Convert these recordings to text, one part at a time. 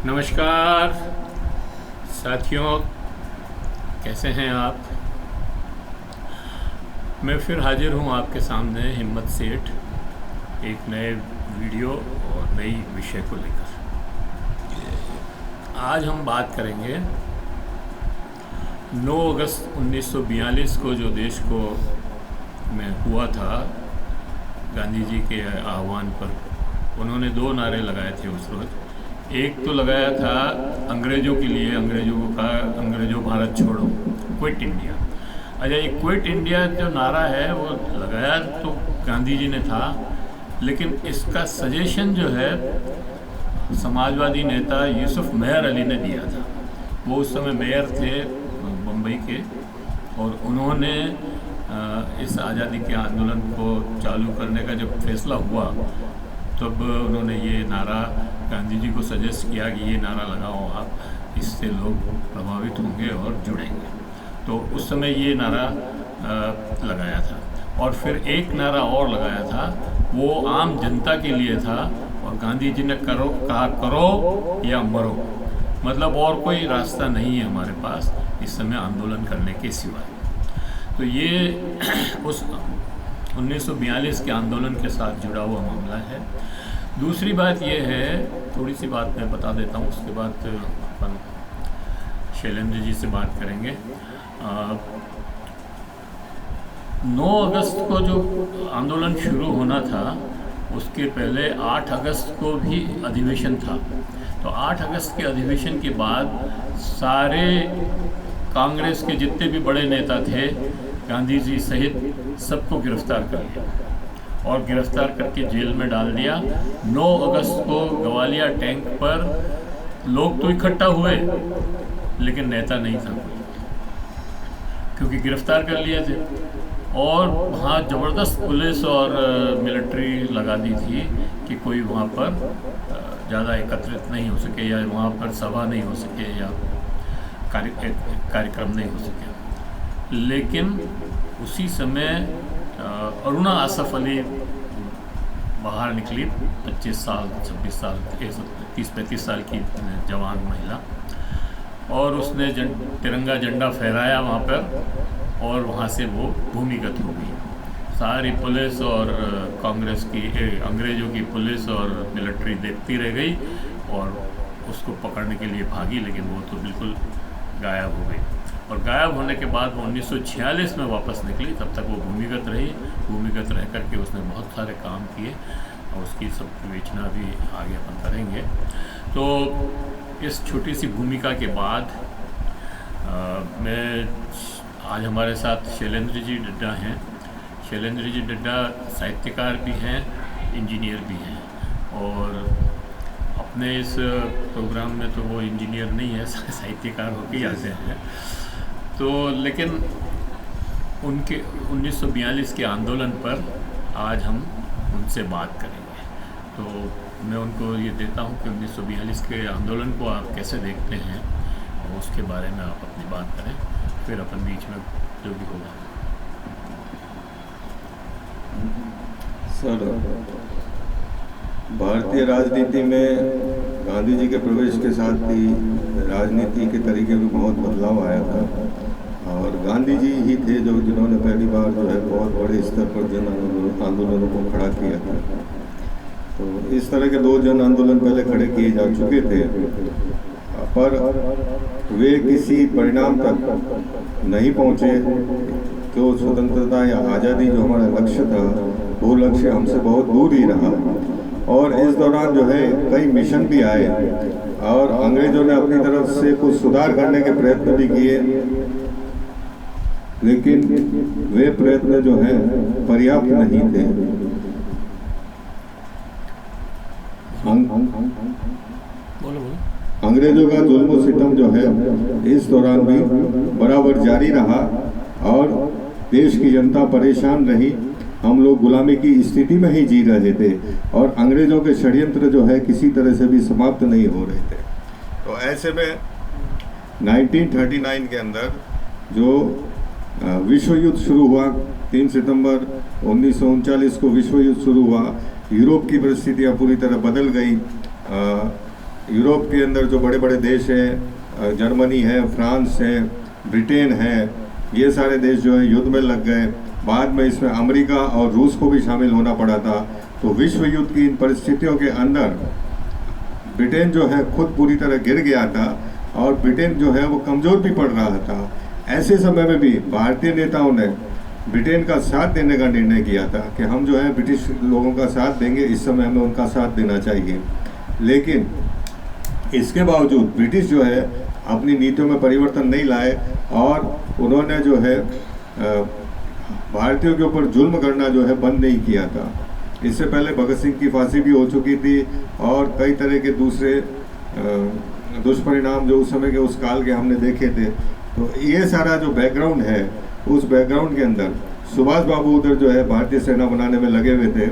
नमस्कार साथियों, कैसे हैं आप। मैं फिर हाजिर हूं आपके सामने हिम्मत सेठ एक नए वीडियो और नई विषय को लेकर। आज हम बात करेंगे 9 अगस्त 1942 को जो देश को में हुआ था। गांधी जी के आह्वान पर उन्होंने 2 नारे लगाए थे उस रोज़। एक तो लगाया था अंग्रेज़ों के लिए, अंग्रेज़ों को कहा अंग्रेज़ों भारत छोड़ो, क्विट इंडिया। अच्छा, ये क्विट इंडिया जो नारा है वो लगाया तो गांधी जी ने था, लेकिन इसका सजेशन जो है समाजवादी नेता यूसुफ मेहर अली ने दिया था। वो उस समय मेयर थे बम्बई के, और उन्होंने इस आज़ादी के आंदोलन को चालू करने का जब फैसला हुआ तब उन्होंने ये नारा गांधी जी को सजेस्ट किया कि ये नारा लगाओ आप, इससे लोग प्रभावित होंगे और जुड़ेंगे। तो उस समय ये नारा लगाया था। और फिर एक नारा और लगाया था, वो आम जनता के लिए था, और गांधी जी ने कहा करो या मरो, मतलब और कोई रास्ता नहीं है हमारे पास इस समय आंदोलन करने के सिवाय। तो ये उस 1942 के आंदोलन के साथ जुड़ा हुआ मामला है। दूसरी बात यह है, थोड़ी सी बात मैं बता देता हूँ, उसके बाद अपन शैलेंद्र जी से बात करेंगे। 9 अगस्त को जो आंदोलन शुरू होना था उसके पहले 8 अगस्त को भी अधिवेशन था। तो 8 अगस्त के अधिवेशन के बाद सारे कांग्रेस के जितने भी बड़े नेता थे, गांधी जी सहित सबको गिरफ्तार कर लिया और गिरफ्तार करके जेल में डाल दिया। 9 अगस्त को ग्वालियर टैंक पर लोग तो इकट्ठा हुए, लेकिन नेता नहीं था कोई, क्योंकि गिरफ्तार कर लिए थे। और वहाँ ज़बरदस्त पुलिस और मिलिट्री लगा दी थी कि कोई वहाँ पर ज़्यादा एकत्रित नहीं हो सके, या वहाँ पर सभा नहीं हो सके, या कार्यक्रम नहीं हो सके। लेकिन उसी समय अरुणा आसफ अली बाहर निकली, 25 साल 26 साल 30-35 साल की जवान महिला, और उसने तिरंगा झंडा फहराया वहाँ पर, और वहाँ से वो भूमिगत हो गई। सारी पुलिस और कांग्रेस की अंग्रेज़ों की पुलिस और मिलिट्री देखती रह गई और उसको पकड़ने के लिए भागी, लेकिन वो तो बिल्कुल गायब हो गई। और गायब होने के बाद वो 1946 में वापस निकली। तब तक वो भूमिगत रही। भूमिगत रह कर के उसने बहुत सारे काम किए, और उसकी सब विवेचना भी आगे अपन करेंगे। तो इस छोटी सी भूमिका के बाद मैं आज हमारे साथ शैलेंद्र जी डड्डा हैं। शैलेंद्र जी डड्डा साहित्यकार भी हैं, इंजीनियर भी हैं, और अपने इस प्रोग्राम में तो वो इंजीनियर नहीं है, साहित्यकार होकर ही आते हैं। तो लेकिन उनके 1942 के आंदोलन पर आज हम उनसे बात करेंगे। तो मैं उनको ये देता हूँ कि 1942 के आंदोलन को आप कैसे देखते हैं, और उसके बारे में आप अपनी बात करें, फिर अपन बीच में जो भी होगा। सर, भारतीय राजनीति में गांधी जी के प्रवेश के साथ ही राजनीति के तरीके में बहुत बदलाव आया था, और गांधी जी ही थे जिन्होंने पहली बार जो है बहुत बड़े स्तर पर जन आंदोलनों को खड़ा किया था। तो इस तरह के 2 जन आंदोलन पहले खड़े किए जा चुके थे, पर वे किसी परिणाम तक नहीं पहुँचे। तो स्वतंत्रता या आज़ादी जो हमारा लक्ष्य था, वो लक्ष्य हमसे बहुत दूर ही रहा। और इस दौरान जो है कई मिशन भी आए, और अंग्रेजों ने अपनी तरफ से कुछ सुधार करने के प्रयत्न भी किए, लेकिन वे प्रयत्न जो है पर्याप्त नहीं थे। अंग्रेजों का जुल्म सितम जो है इस दौरान भी बराबर जारी रहा, और देश की जनता परेशान रही। हम लोग गुलामी की स्थिति में ही जी रहे थे, और अंग्रेजों के षड्यंत्र जो है किसी तरह से भी समाप्त नहीं हो रहे थे। तो ऐसे में 1939 के अंदर जो विश्व युद्ध शुरू हुआ, 3 सितंबर 1939 को विश्व युद्ध शुरू हुआ। यूरोप की परिस्थितियाँ पूरी तरह बदल गई। यूरोप के अंदर जो बड़े बड़े देश हैं, जर्मनी है, फ्रांस है, ब्रिटेन है, ये सारे देश जो है युद्ध में लग गए। बाद में इसमें अमेरिका और रूस को भी शामिल होना पड़ा था। तो विश्व युद्ध की इन परिस्थितियों के अंदर ब्रिटेन जो है खुद पूरी तरह गिर गया था और ब्रिटेन जो है वो कमज़ोर भी पड़ रहा था। ऐसे समय में भी भारतीय नेताओं ने ब्रिटेन का साथ देने का निर्णय किया था कि हम जो है ब्रिटिश लोगों का साथ देंगे, इस समय हमें उनका साथ देना चाहिए। लेकिन इसके बावजूद ब्रिटिश जो है अपनी नीतियों में परिवर्तन नहीं लाए और उन्होंने जो है भारतीयों के ऊपर जुल्म करना जो है बंद नहीं किया था। इससे पहले भगत सिंह की फांसी भी हो चुकी थी और कई तरह के दूसरे दुष्परिणाम जो उस समय के उस काल के हमने देखे थे। तो ये सारा जो बैकग्राउंड है, उस बैकग्राउंड के अंदर सुभाष बाबू उधर जो है भारतीय सेना बनाने में लगे हुए थे,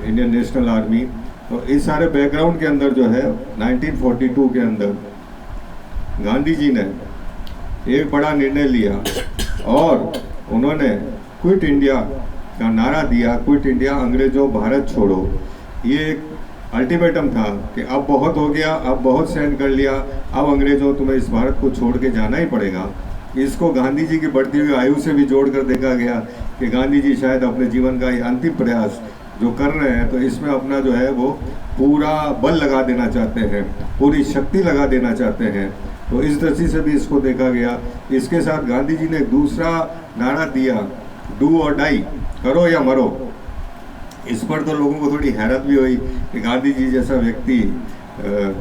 इंडियन नेशनल आर्मी। तो इस सारे बैकग्राउंड के अंदर जो है 1942 के अंदर गांधी जी ने एक बड़ा निर्णय लिया और उन्होंने क्विट इंडिया का नारा दिया। क्विट इंडिया, अंग्रेजों भारत छोड़ो। ये एक अल्टीमेटम था कि अब बहुत हो गया, अब बहुत सहन कर लिया, अब अंग्रेजों तुम्हें इस भारत को छोड़ के जाना ही पड़ेगा। इसको गांधी जी की बढ़ती हुई आयु से भी जोड़कर देखा गया कि गांधी जी शायद अपने जीवन का ये अंतिम प्रयास जो कर रहे हैं, तो इसमें अपना जो है वो पूरा बल लगा देना चाहते हैं, पूरी शक्ति लगा देना चाहते हैं। तो इस दृष्टि से भी इसको देखा गया। इसके साथ गांधी जी ने एक दूसरा नारा दिया, डू और डाई, करो या मरो। इस पर तो लोगों को थोड़ी हैरत भी हुई कि गांधी जी जैसा व्यक्ति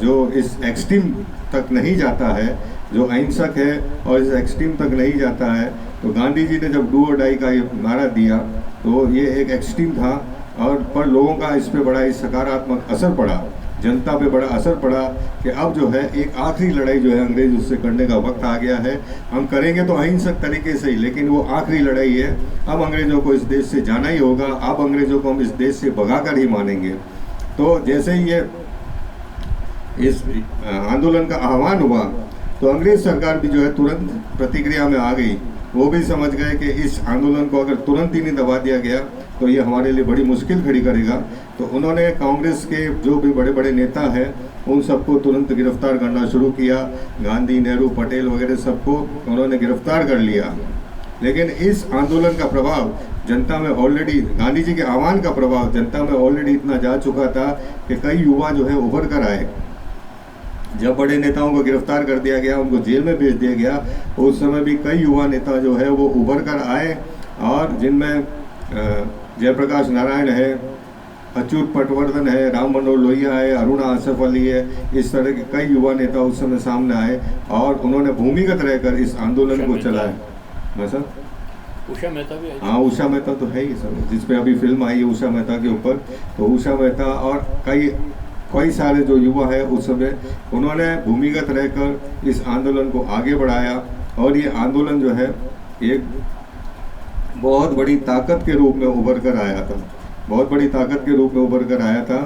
जो इस एक्सट्रीम तक नहीं जाता है, जो अहिंसक है और इस एक्सट्रीम तक नहीं जाता है, तो गांधी जी ने जब डू और डाई का ये नारा दिया तो ये एक एक्सट्रीम था और पर लोगों का इस पर बड़ा ही सकारात्मक असर पड़ा, जनता पे बड़ा असर पड़ा कि अब जो है एक आखिरी लड़ाई जो है अंग्रेज उससे करने का वक्त आ गया है। हम करेंगे तो अहिंसक तरीके से ही, लेकिन वो आखिरी लड़ाई है। अब अंग्रेज़ों को इस देश से जाना ही होगा, अब अंग्रेज़ों को हम इस देश से भगाकर ही मानेंगे। तो जैसे ही ये इस आंदोलन का आह्वान हुआ तो अंग्रेज़ सरकार भी जो है तुरंत प्रतिक्रिया में आ गई। वो भी समझ गए कि इस आंदोलन को अगर तुरंत ही नहीं दबा दिया गया तो ये हमारे लिए बड़ी मुश्किल खड़ी करेगा। तो उन्होंने कांग्रेस के जो भी बड़े बड़े नेता हैं उन सबको तुरंत गिरफ्तार करना शुरू किया। गांधी, नेहरू, पटेल वगैरह सबको उन्होंने गिरफ्तार कर लिया। लेकिन इस आंदोलन का प्रभाव जनता में ऑलरेडी, गांधी जी के आह्वान का प्रभाव जनता में ऑलरेडी इतना जा चुका था कि कई युवा जो है उभर कर आए। जब बड़े नेताओं को गिरफ्तार कर दिया गया, उनको जेल में भेज दिया गया, उस समय भी कई युवा नेता जो है वो उभर कर आए और जिनमें जयप्रकाश नारायण है, अच्युत पटवर्धन है, राम मनोहर लोहिया है, अरुणा आसफ अली है, इस तरह के कई युवा नेता उस समय सामने आए और उन्होंने भूमिगत रहकर इस आंदोलन को चलाया। मैं सर उषा मेहता भी, हाँ उषा मेहता तो है ही सर, जिस पे अभी फिल्म आई है उषा मेहता के ऊपर। तो उषा मेहता और कई सारे जो युवा है उस समय उन्होंने भूमिगत रहकर इस आंदोलन को आगे बढ़ाया और ये आंदोलन जो है एक बहुत बड़ी ताकत के रूप में उभर कर आया था, बहुत बड़ी ताकत के रूप में उभर कर आया था।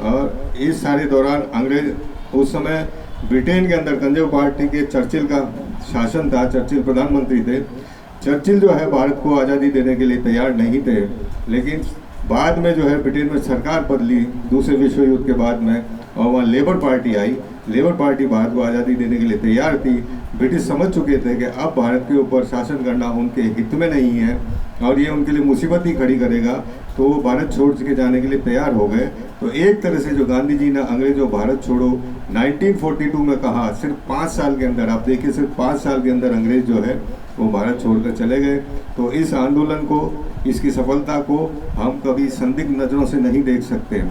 और इस सारे दौरान अंग्रेज, उस समय ब्रिटेन के अंदर कंजर्वेटिव पार्टी के चर्चिल का शासन था, चर्चिल प्रधानमंत्री थे। चर्चिल जो है भारत को आज़ादी देने के लिए तैयार नहीं थे, लेकिन बाद में जो है ब्रिटेन में सरकार बदली दूसरे विश्व युद्ध के बाद में और वहाँ लेबर पार्टी आई। लेबर पार्टी भारत को आज़ादी देने के लिए तैयार थी। ब्रिटिश समझ चुके थे कि अब भारत के ऊपर शासन करना उनके हित में नहीं है और ये उनके लिए मुसीबत ही खड़ी करेगा, तो वो भारत छोड़ के जाने के लिए तैयार हो गए। तो एक तरह से जो गांधी जी ने अंग्रेजों भारत छोड़ो 1942 में कहा, सिर्फ 5 साल के अंदर, आप देखिए सिर्फ 5 साल के अंदर अंग्रेज जो है वो भारत छोड़कर चले गए। तो इस आंदोलन को, इसकी सफलता को हम कभी संदिग्ध नज़रों से नहीं देख सकते।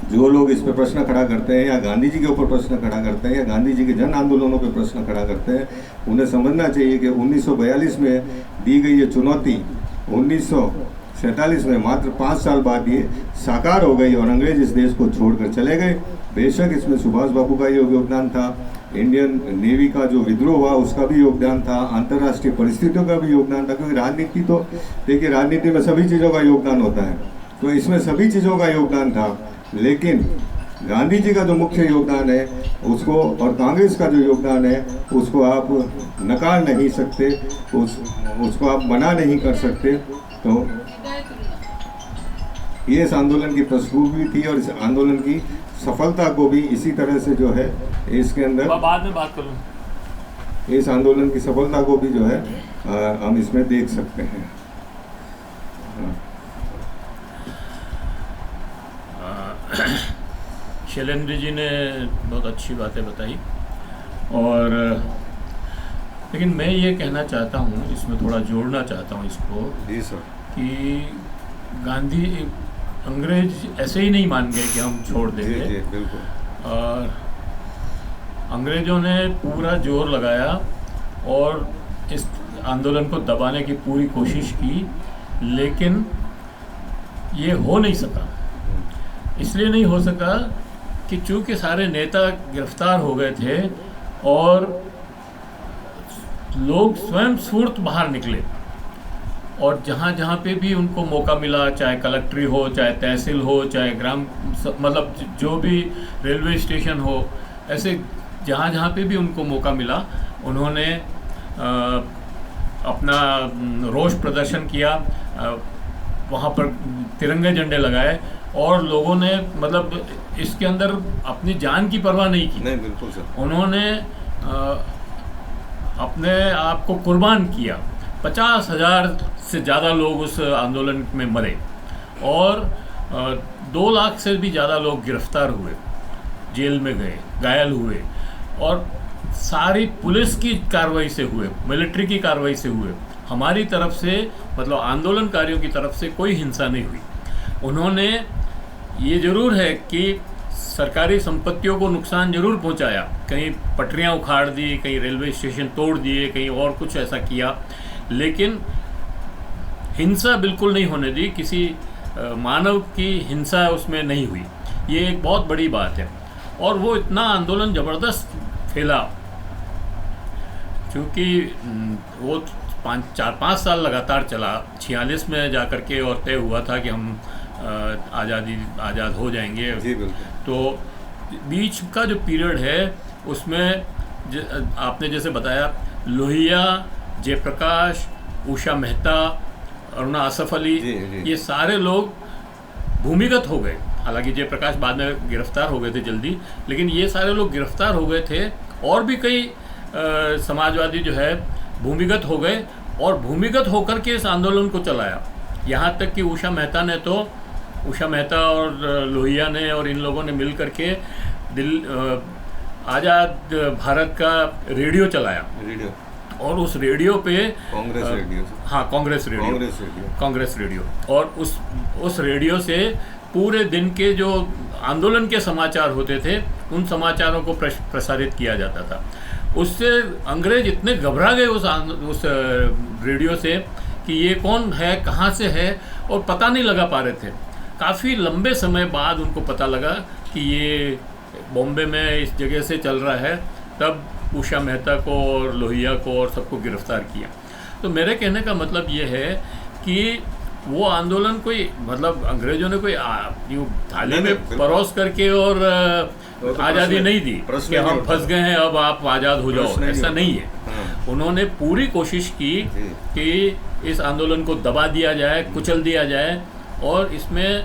जो लोग इस पर प्रश्न खड़ा करते हैं या गांधी जी के ऊपर प्रश्न खड़ा करते हैं या गांधी जी के जन आंदोलनों पर प्रश्न खड़ा करते हैं, उन्हें समझना चाहिए कि 1942 में दी गई ये चुनौती 1947 में मात्र 5 साल बाद ये साकार हो गई और अंग्रेज इस देश को छोड़कर चले गए। बेशक इसमें सुभाष बाबू का योगदान था, इंडियन नेवी का जो विद्रोह हुआ उसका भी योगदान था, अंतर्राष्ट्रीय परिस्थितियों का भी योगदान था, क्योंकि राजनीति तो देखिए राजनीति में सभी चीज़ों का योगदान होता है, तो इसमें सभी चीज़ों का योगदान था। लेकिन गांधी जी का जो मुख्य योगदान है उसको और कांग्रेस का जो योगदान है उसको आप नकार नहीं सकते, उसको आप मना नहीं कर सकते। तो ये इस आंदोलन की पृष्ठभूमि थी और इस आंदोलन की सफलता को भी इसी तरह से जो है इसके अंदर बाद में बात करूँ, इस आंदोलन की सफलता को भी जो है हम इसमें देख सकते हैं। शैलेंद्र जी ने बहुत अच्छी बातें बताई, और लेकिन मैं ये कहना चाहता हूँ, इसमें थोड़ा जोड़ना चाहता हूँ इसको, जी सर, कि गांधी अंग्रेज ऐसे ही नहीं मान गए कि हम छोड़ देंगे। जी बिल्कुल। और अंग्रेज़ों ने पूरा जोर लगाया और इस आंदोलन को दबाने की पूरी कोशिश की, लेकिन ये हो नहीं सका। इसलिए नहीं हो सका कि चूँकि सारे नेता गिरफ्तार हो गए थे और लोग स्वयं स्फूर्त बाहर निकले, और जहाँ जहाँ पे भी उनको मौका मिला, चाहे कलेक्ट्री हो, चाहे तहसील हो, चाहे ग्राम मतलब जो भी रेलवे स्टेशन हो, ऐसे जहाँ जहाँ पे भी उनको मौका मिला, उन्होंने अपना रोष प्रदर्शन किया, वहाँ पर तिरंगे झंडे लगाए, और लोगों ने मतलब इसके अंदर अपनी जान की परवाह नहीं की। नहीं, बिल्कुल सर। उन्होंने अपने आप को कुर्बान किया। 50,000 से ज़्यादा लोग उस आंदोलन में मरे, और 2 लाख से भी ज़्यादा लोग गिरफ्तार हुए, जेल में गए, घायल हुए, और सारी पुलिस की कार्रवाई से हुए, मिलिट्री की कार्रवाई से हुए। हमारी तरफ से मतलब आंदोलनकारियों की तरफ से कोई हिंसा नहीं हुई। उन्होंने ये ज़रूर है कि सरकारी संपत्तियों को नुकसान जरूर पहुंचाया, कहीं पटरियां उखाड़ दी, कहीं रेलवे स्टेशन तोड़ दिए, कहीं और कुछ ऐसा किया, लेकिन हिंसा बिल्कुल नहीं होने दी। किसी मानव की हिंसा उसमें नहीं हुई। ये एक बहुत बड़ी बात है। और वो इतना आंदोलन ज़बरदस्त फैला, क्योंकि वो 4-5 साल लगातार चला। 46 में जा कर के और तय हुआ था कि हम आज़ाद हो जाएंगे। जी बिल्कुल। तो बीच का जो पीरियड है उसमें आपने जैसे बताया, लोहिया, जयप्रकाश, उषा मेहता, अरुणा असफ अली, ये सारे लोग भूमिगत हो गए। हालांकि जयप्रकाश बाद में गिरफ्तार हो गए थे जल्दी, लेकिन ये सारे लोग गिरफ्तार हो गए थे, और भी कई समाजवादी जो है भूमिगत हो गए, और भूमिगत होकर के इस आंदोलन को चलाया। यहाँ तक कि उषा मेहता और लोहिया ने और इन लोगों ने मिल करके आज़ाद भारत का रेडियो चलाया, और उस रेडियो पे कांग्रेस रेडियो, और उस रेडियो से पूरे दिन के जो आंदोलन के समाचार होते थे, उन समाचारों को प्रसारित किया जाता था। उससे अंग्रेज इतने घबरा गए उस रेडियो से कि ये कौन है, कहाँ से है, और पता नहीं लगा पा रहे थे। काफ़ी लंबे समय बाद उनको पता लगा कि ये बॉम्बे में इस जगह से चल रहा है। तब उषा मेहता को और लोहिया को और सबको गिरफ्तार किया। तो मेरे कहने का मतलब ये है कि वो आंदोलन कोई मतलब अंग्रेजों ने कोई यूँ थाली में परोस करके और आज़ादी नहीं दी कि हम फंस गए हैं, अब आप आज़ाद हो जाओ, ऐसा नहीं है। उन्होंने पूरी कोशिश की कि इस आंदोलन को दबा दिया जाए, कुचल दिया जाए, और इसमें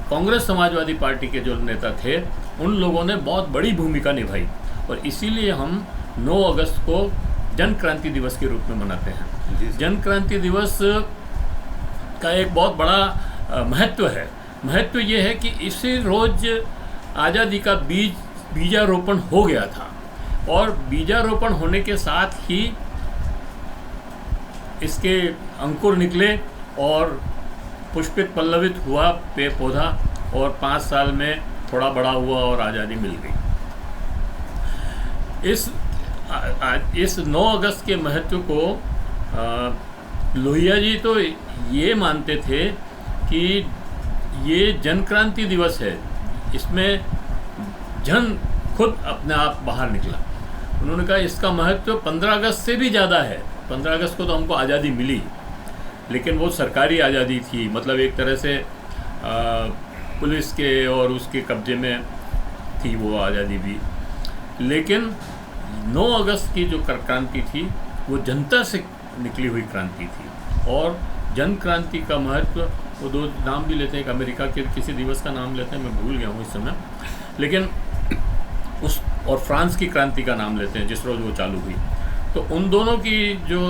कांग्रेस समाजवादी पार्टी के जो नेता थे उन लोगों ने बहुत बड़ी भूमिका निभाई, और इसीलिए हम 9 अगस्त को जन क्रांति दिवस के रूप में मनाते हैं। जन क्रांति दिवस का एक बहुत बड़ा महत्व है। महत्व ये है कि इसी रोज़ आज़ादी का बीजारोपण हो गया था, और बीजारोपण होने के साथ ही इसके अंकुर निकले और पुष्पित पल्लवित हुआ पौधा, और 5 साल में थोड़ा बड़ा हुआ और आज़ादी मिल गई। इस 9 अगस्त के महत्व को लोहिया जी तो ये मानते थे कि ये जन क्रांति दिवस है, इसमें जन खुद अपने आप बाहर निकला। उन्होंने कहा इसका महत्व 15 अगस्त से भी ज़्यादा है। 15 अगस्त को तो हमको आज़ादी मिली, लेकिन वो सरकारी आज़ादी थी, मतलब एक तरह से पुलिस के और उसके कब्जे में थी वो आज़ादी भी। लेकिन 9 अगस्त की जो क्रांति थी वो जनता से निकली हुई क्रांति थी, और जन क्रांति का महत्व, वो दो नाम भी लेते हैं, एक अमेरिका के किसी दिवस का नाम लेते हैं, मैं भूल गया हूँ इस समय, लेकिन उस और फ्रांस की क्रांति का नाम लेते हैं जिस रोज़ वो चालू हुई। तो उन दोनों की जो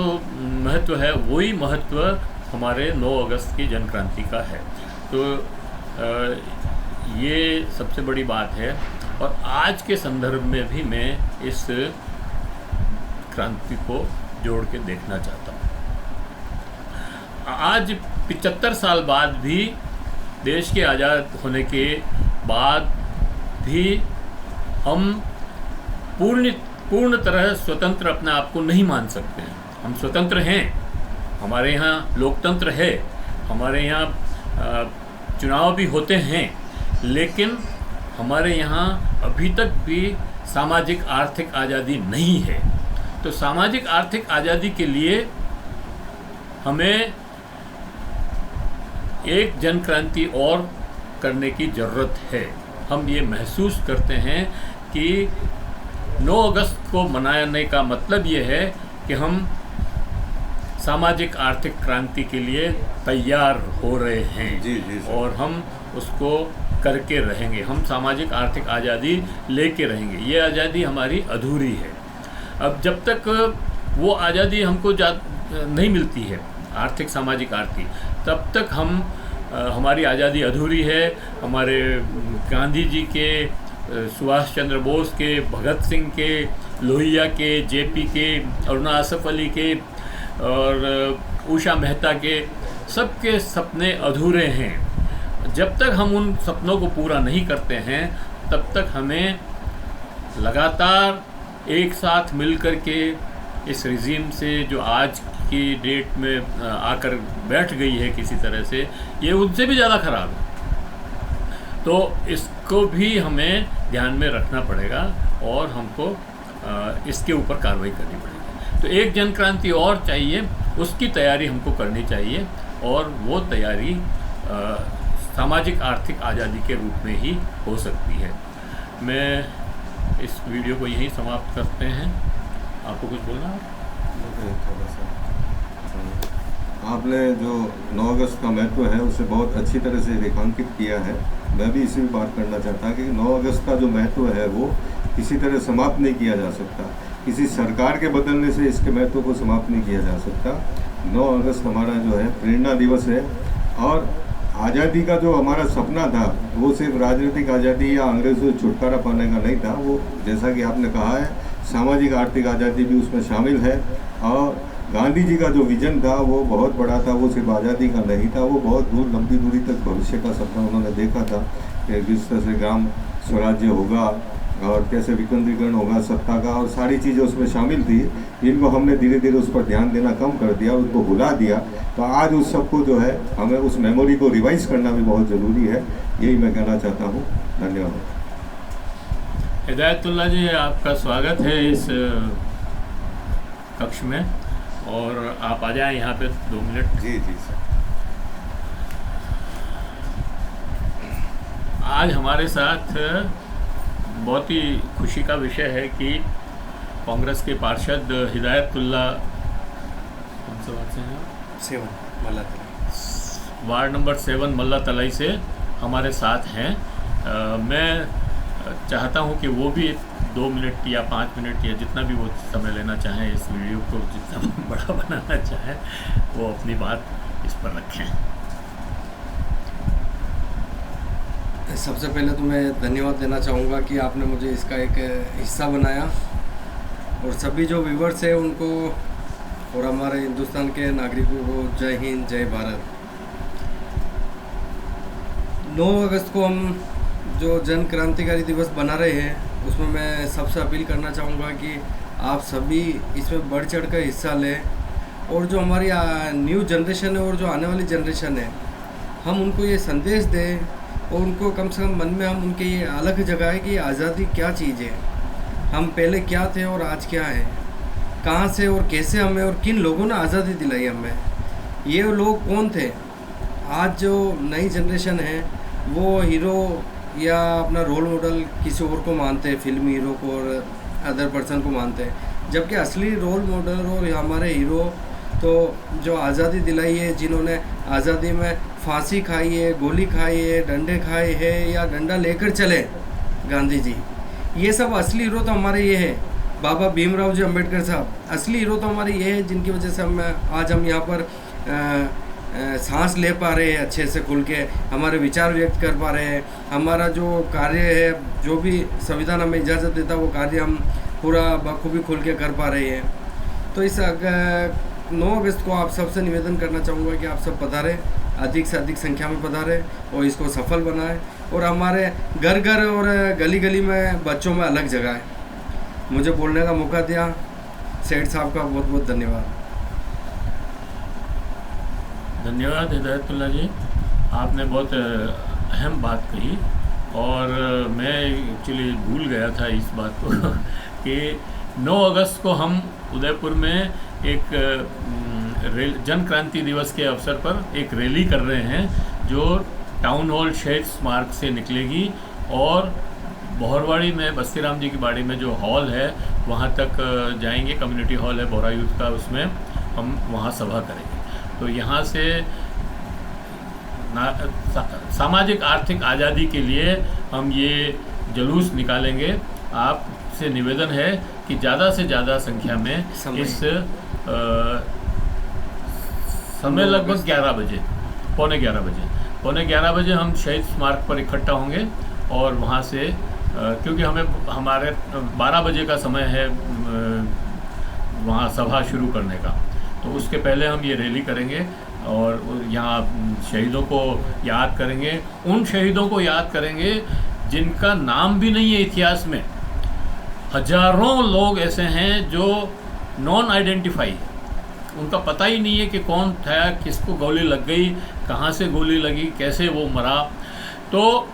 महत्व है वही महत्व हमारे 9 अगस्त की जन क्रांति का है। तो ये सबसे बड़ी बात है, और आज के संदर्भ में भी मैं इस क्रांति को जोड़ के देखना चाहता हूँ। आज 75 साल बाद भी, देश के आज़ाद होने के बाद भी, हम पूर्ण तरह स्वतंत्र अपने आप को नहीं मान सकते हैं। हम स्वतंत्र हैं, हमारे यहाँ लोकतंत्र है, हमारे यहाँ चुनाव भी होते हैं, लेकिन हमारे यहाँ अभी तक भी सामाजिक आर्थिक आज़ादी नहीं है। तो सामाजिक आर्थिक आज़ादी के लिए हमें एक जन क्रांति और करने की ज़रूरत है। हम ये महसूस करते हैं कि 9 अगस्त को मनाने का मतलब ये है कि हम सामाजिक आर्थिक क्रांति के लिए तैयार हो रहे हैं। जी जी सर। और हम उसको करके रहेंगे, हम सामाजिक आर्थिक आज़ादी लेके रहेंगे। ये आज़ादी हमारी अधूरी है। अब जब तक वो आज़ादी हमको नहीं मिलती है, आर्थिक सामाजिक आर्थिक, तब तक हमारी आज़ादी अधूरी है। हमारे गांधी जी के, सुभाष चंद्र बोस के, भगत सिंह के, लोहिया के, जेपी के, अरुणा असफ अली के और उषा मेहता के, सबके सपने अधूरे हैं। जब तक हम उन सपनों को पूरा नहीं करते हैं, तब तक हमें लगातार एक साथ मिलकर के इस रिजीम से, जो आज की डेट में आकर बैठ गई है किसी तरह से, ये उनसे भी ज़्यादा ख़राब है। तो इसको भी हमें ध्यान में रखना पड़ेगा और हमको इसके ऊपर कार्रवाई करनी पड़ेगी। तो एक जन क्रांति और चाहिए, उसकी तैयारी हमको करनी चाहिए, और वो तैयारी सामाजिक आर्थिक आज़ादी के रूप में ही हो सकती है। मैं इस वीडियो को यहीं समाप्त करते हैं। आपको कुछ बोलना है? थोड़ा सा आपने जो 9 अगस्त का महत्व है उसे बहुत अच्छी तरह से रेखांकित किया है। मैं भी इसी में बात करना चाहता कि 9 अगस्त का जो महत्व है वो किसी तरह समाप्त नहीं किया जा सकता। किसी सरकार के बदलने से इसके महत्व को समाप्त नहीं किया जा सकता। 9 अगस्त हमारा जो है प्रेरणा दिवस है, और आज़ादी का जो हमारा सपना था वो सिर्फ राजनीतिक आज़ादी या अंग्रेज़ों से छुटकारा पाने का नहीं था। वो जैसा कि आपने कहा है, सामाजिक आर्थिक आज़ादी भी उसमें शामिल है। और गांधी जी का जो विजन था वो बहुत बड़ा था, वो सिर्फ आज़ादी का नहीं था, वो बहुत लंबी दूरी तक भविष्य का सपना उन्होंने देखा था कि किस तरह से ग्राम स्वराज्य होगा और कैसे विकेंद्रीकरण होगा सत्ता का, और सारी चीज़ें उसमें शामिल थी। इनको हमने धीरे धीरे उस पर ध्यान देना कम कर दिया, उसको भुला दिया। तो आज उस सबको जो है हमें उस मेमोरी को रिवाइज करना भी बहुत ज़रूरी है। यही मैं कहना चाहता हूँ। धन्यवाद। हिदायतुल्लाह जी, आपका स्वागत है इस कक्ष में, और आप आ जाएं यहाँ पे 2 मिनट। जी जी सर। आज हमारे साथ बहुत ही खुशी का विषय है कि कांग्रेस के पार्षद हिदायतुल्लाह, कौन से वार्ड से हैं? 7 मल्ला तलाई, वार्ड नंबर 7 मल्ला तलाई से हमारे साथ हैं। मैं चाहता हूं कि वो भी 2 मिनट या 5 मिनट या जितना भी वो समय लेना चाहें, इस वीडियो को जितना बड़ा बनाना चाहें, वो अपनी बात इस पर रखें। सबसे पहले तो मैं धन्यवाद देना चाहूँगा कि आपने मुझे इसका एक हिस्सा बनाया, और सभी जो व्यूवर्स हैं उनको और हमारे हिंदुस्तान के नागरिकों को जय हिंद, जय भारत। 9 अगस्त को हम जो जन क्रांतिकारी दिवस बना रहे हैं, उसमें मैं सबसे अपील करना चाहूँगा कि आप सभी इसमें बढ़ चढ़ कर हिस्सा लें, और जो हमारी न्यू जनरेशन है और जो आने वाली जनरेशन है, हम उनको ये संदेश दें, और उनको कम से कम मन में हम उनके ये अलग जगह है कि आज़ादी क्या चीज़ है, हम पहले क्या थे और आज क्या है, कहाँ से और कैसे हमें और किन लोगों ने आज़ादी दिलाई हमें, ये लोग कौन थे। आज जो नई जनरेशन है वो हीरो या अपना रोल मॉडल किसी और को मानते हैं, फिल्मी हीरो को और अदर पर्सन को मानते हैं, जबकि असली रोल मॉडल और हमारे हीरो तो जो आज़ादी दिलाई है, जिन्होंने आज़ादी में फांसी खाई है, गोली खाई है, डंडे खाए हैं या डंडा लेकर चले गांधी जी, ये सब असली हीरो तो हमारे ये है। बाबा भीमराव जी अम्बेडकर साहब असली हीरो तो हमारे ये है, जिनकी वजह से आज हम यहाँ पर सांस ले पा रहे हैं अच्छे से खुल के, हमारे विचार व्यक्त कर पा रहे हैं, हमारा जो कार्य है, जो भी संविधान हमें इजाज़त देता है वो कार्य हम पूरा बखूबी खुल के कर पा रहे हैं। तो इस 9 अगस्त को आप सबसे निवेदन करना चाहूँगा कि आप सब पधारें, अधिक से अधिक संख्या में पधारें और इसको सफल बनाएं, और हमारे घर घर और गली गली में बच्चों में अलग जगह है। मुझे बोलने का मौका दिया, सेठ साहब का बहुत बहुत धन्यवाद। धन्यवाद हिदायतुल्लाह जी, आपने बहुत अहम बात कही और मैं एक्चुअली भूल गया था इस बात को कि 9 अगस्त को हम उदयपुर में एक जन क्रांति दिवस के अवसर पर एक रैली कर रहे हैं जो टाउन हॉल शहीद स्मारक से निकलेगी और बहरवाड़ी में बस्तीराम जी की बाड़ी में जो हॉल है वहाँ तक जाएंगे। कम्युनिटी हॉल है बोरा यूथ का, उसमें हम वहाँ सभा करेंगे। तो यहाँ से सामाजिक आर्थिक आज़ादी के लिए हम ये जुलूस निकालेंगे। आपसे निवेदन है कि ज़्यादा से ज़्यादा संख्या में इस समय लगभग 11 बजे, पौने 11 बजे हम शहीद स्मारक पर इकट्ठा होंगे और वहाँ से क्योंकि हमारे 12 बजे का समय है वहाँ सभा शुरू करने का, तो उसके पहले हम ये रैली करेंगे और यहाँ शहीदों को याद करेंगे। उन शहीदों को याद करेंगे जिनका नाम भी नहीं है इतिहास में। हजारों लोग ऐसे हैं जो नॉन आइडेंटिफाई, उनका पता ही नहीं है कि कौन था, किसको गोली लग गई, कहाँ से गोली लगी, कैसे वो मरा। तो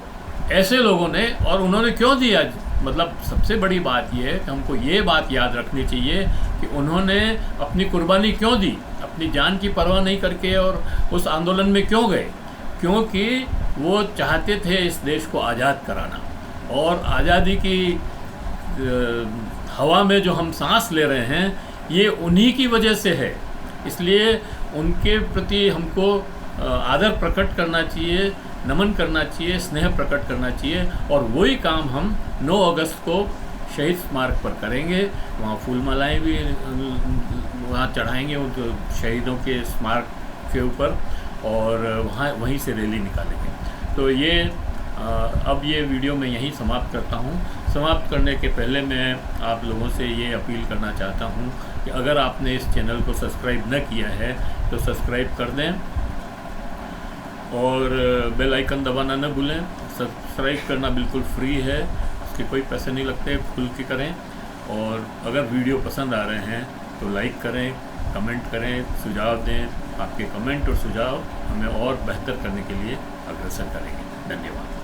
ऐसे लोगों ने, और उन्होंने क्यों दिया, मतलब सबसे बड़ी बात यह है कि हमको ये बात याद रखनी चाहिए कि उन्होंने अपनी कुर्बानी क्यों दी, अपनी जान की परवाह नहीं करके, और उस आंदोलन में क्यों गए, क्योंकि वो चाहते थे इस देश को आज़ाद कराना। और आज़ादी की हवा में जो हम सांस ले रहे हैं ये उन्हीं की वजह से है। इसलिए उनके प्रति हमको आदर प्रकट करना चाहिए, नमन करना चाहिए, स्नेह प्रकट करना चाहिए, और वही काम हम 9 अगस्त को शहीद स्मारक पर करेंगे। वहाँ फूल मालाएँ भी वहाँ चढ़ाएंगे उन शहीदों के स्मारक के ऊपर, और वहीं से रैली निकालेंगे। तो ये अब ये वीडियो मैं यहीं समाप्त करता हूँ। समाप्त करने के पहले मैं आप लोगों से ये अपील करना चाहता हूँ कि अगर आपने इस चैनल को सब्सक्राइब न किया है तो सब्सक्राइब कर दें और बेल आइकन दबाना न भूलें। सब्सक्राइब करना बिल्कुल फ्री है, उसके कोई पैसे नहीं लगते, खुल के करें। और अगर वीडियो पसंद आ रहे हैं तो लाइक करें, कमेंट करें, सुझाव दें। आपके कमेंट और सुझाव हमें और बेहतर करने के लिए अग्रसर करेंगे। धन्यवाद।